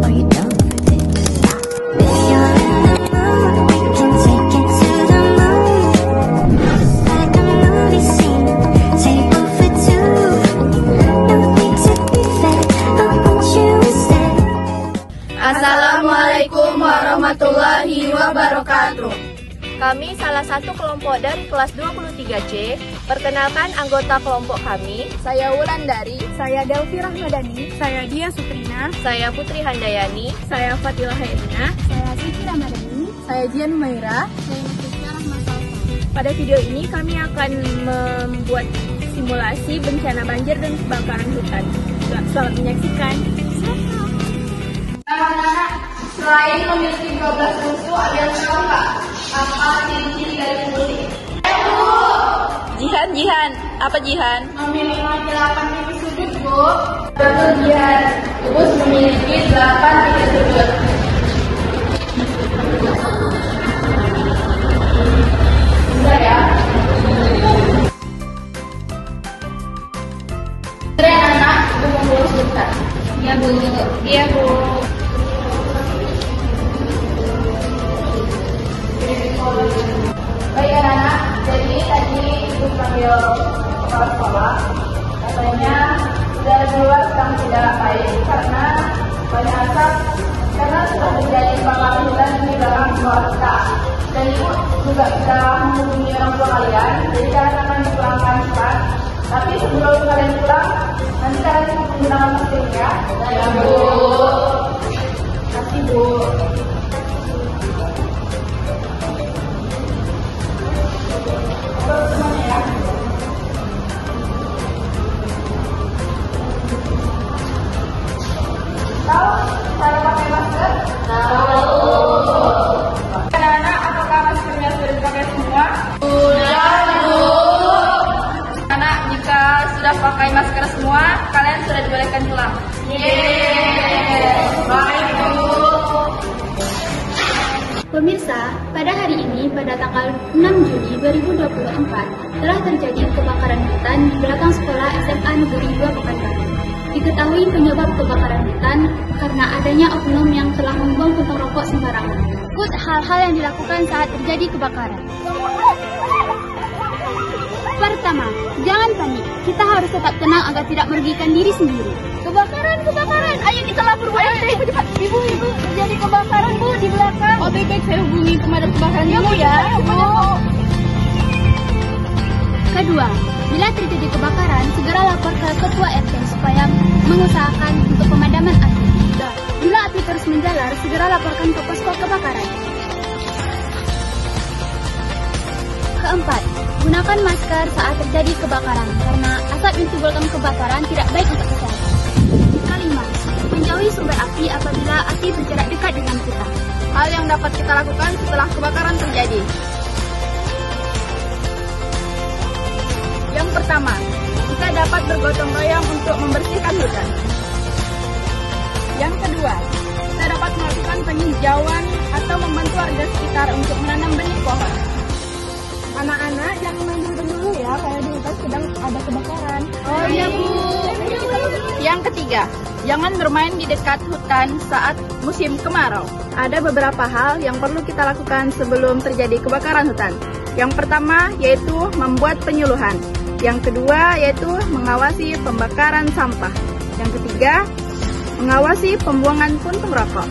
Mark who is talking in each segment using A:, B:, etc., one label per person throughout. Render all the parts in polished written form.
A: you don't forget to stop. If you're in the mood, we can take it to the moon. Like a movie scene, table for two. No need to be fair, I want you to stay.
B: Assalamualaikum warahmatullahi wabarakatuh.
C: Kami salah satu kelompok dari kelas 23C. Perkenalkan anggota kelompok kami.
B: Saya Wulandari.
D: Saya Delvi Rahmadani. Saya Dia Suprina.
C: Saya Putri Handayani.
D: Saya Fatilah Herina.
E: Saya Siti Ramadhani.
D: Saya Jian Maira.
E: Saya Nafisa Rahmat Salsa.
D: Pada video ini kami akan membuat simulasi bencana banjir dan kebakaran hutan. Selamat menyaksikan.
B: Anak-anak, selain memiliki 12 unsur, ada yang tahu nggak apa ciri-ciri dari kulit?
C: Jihan, apa Jihan?
B: Memiliki 8 titik sudut, Bu. Betul, Jihan. Kubus memiliki 8 titik sudut. Bentar ya. Bentar ya, anak. Ibu mau lurus bentar. Iya, Bu. Iya, Bu. Baik anak-anak, jadi tadi ibu panggil kepala sekolah, katanya udara di luar sedang tidak baik karena banyak asap, karena sudah terjadi kebakaran hutan di belakang sekolah kita. Dan ibu juga sudah menghubungi orang tua kalian, jadi kalian akan dipulangkan cepat. Tapi sebelum kalian pulang, nanti kalian menggunakan masker ya. Ya, Bu. Kasih, Bu. Tahu cara pakai masker? Tahu. Anak-anak, apakah maskernya sudah dipakai semua? Sudah, Bu. Anak, jika sudah pakai masker semua, kalian sudah dibolehkan pulang. Yeay. Baik, Bu.
E: Pemirsa, pada hari ini, pada tanggal 6 Juni 2024, telah terjadi kebakaran hutan di belakang sekolah SMA Negeri 2 Pekanbaru. Diketahui penyebab kebakaran hutan karena adanya oknum yang telah membuang puntung rokok sembarangan. Ikut hal-hal yang dilakukan saat terjadi kebakaran. Pertama, jangan panik. Kita harus tetap tenang agar tidak merugikan diri sendiri. Kebakaran! Ayo kita lapor Bu RT. Cepat. Ibu, terjadi kebakaran Bu di belakang.
D: Oh, baik, saya hubungi pemadam kebakaran dulu ya.
E: Bu. Kedua, bila terjadi kebakaran, segera lapor ke ketua RT supaya mengusahakan untuk pemadaman api. Bila api terus menjalar, segera laporkan ke posko kebakaran. Keempat, gunakan masker saat terjadi kebakaran karena asap yang menimbulkan kebakaran tidak baik untuk kesehatan. Kelima, menjauhi sumber api apabila api berjarak dekat dengan kita.
B: Hal yang dapat kita lakukan setelah kebakaran terjadi. Yang pertama, kita dapat bergotong royong untuk membersihkan hutan. Yang kedua, kita dapat melakukan penghijauan atau membantu warga sekitar untuk menanam benih pohon.
D: Anak-anak jangan main dulu ya, kayak di hutan sedang ada kebakaran.
B: Oh iya, Bu. Yang ketiga, jangan bermain di dekat hutan saat musim kemarau. Ada beberapa hal yang perlu kita lakukan sebelum terjadi kebakaran hutan. Yang pertama yaitu membuat penyuluhan. Yang kedua yaitu mengawasi pembakaran sampah. Yang ketiga, mengawasi pembuangan puntung rokok.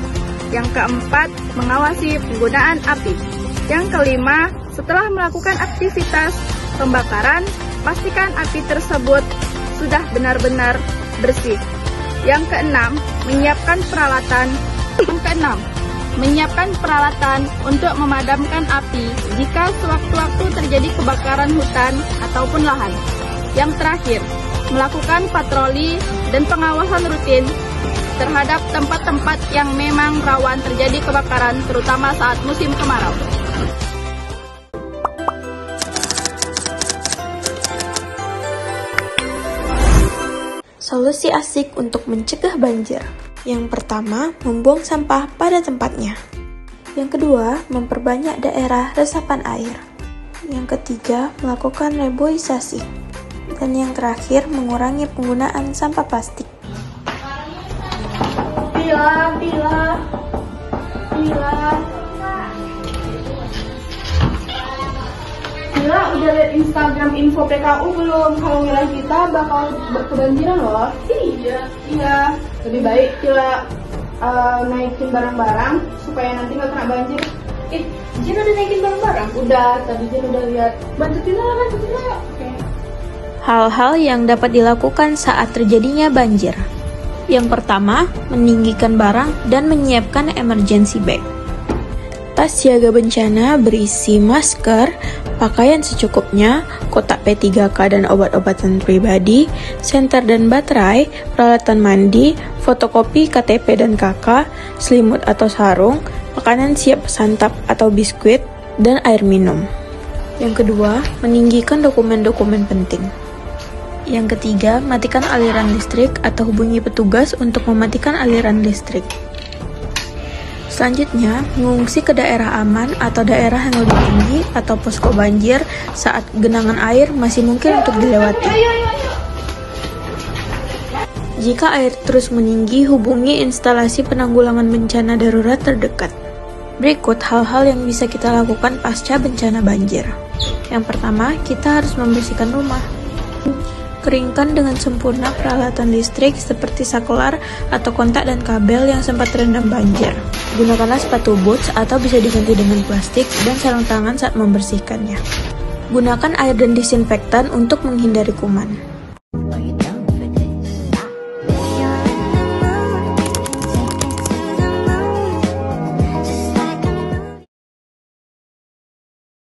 B: Yang keempat, mengawasi penggunaan api. Yang kelima, setelah melakukan aktivitas pembakaran, pastikan api tersebut sudah benar-benar bersih. Yang keenam, menyiapkan peralatan untuk memadamkan api jika sewaktu-waktu terjadi kebakaran hutan ataupun lahan. Yang terakhir, melakukan patroli dan pengawasan rutin terhadap tempat-tempat yang memang rawan terjadi kebakaran, terutama saat musim kemarau.
F: Solusi asik untuk mencegah banjir. Yang pertama, membuang sampah pada tempatnya. Yang kedua, memperbanyak daerah resapan air. Yang ketiga, melakukan reboisasi. Dan yang terakhir, mengurangi penggunaan sampah plastik.
B: Bila udah lihat Instagram info PKU belum? Kalau wilayah kita bakal kebanjiran loh. Iya. Lebih baik kita naikin barang-barang supaya nanti nggak kena banjir. Jen udah naikin barang-barang? Udah, tadi Jen udah lihat. Bantu Tina. Oke.
F: Hal-hal yang dapat dilakukan saat terjadinya banjir. Yang pertama, meninggikan barang dan menyiapkan emergency bag. Tas siaga bencana berisi masker, pakaian secukupnya, kotak P3K dan obat-obatan pribadi, senter dan baterai, peralatan mandi, fotokopi KTP dan KK, selimut atau sarung, makanan siap santap atau biskuit, dan air minum. Yang kedua, meninggikan dokumen-dokumen penting. Yang ketiga, matikan aliran listrik atau hubungi petugas untuk mematikan aliran listrik. Selanjutnya, mengungsi ke daerah aman atau daerah yang lebih tinggi atau posko banjir saat genangan air masih mungkin untuk dilewati. Jika air terus meninggi, hubungi instalasi penanggulangan bencana darurat terdekat. Berikut hal-hal yang bisa kita lakukan pasca bencana banjir. Yang pertama, kita harus membersihkan rumah. Keringkan dengan sempurna peralatan listrik seperti saklar atau kontak dan kabel yang sempat terendam banjir. Gunakanlah sepatu boots atau bisa diganti dengan plastik dan sarung tangan saat membersihkannya. Gunakan air dan disinfektan untuk menghindari kuman.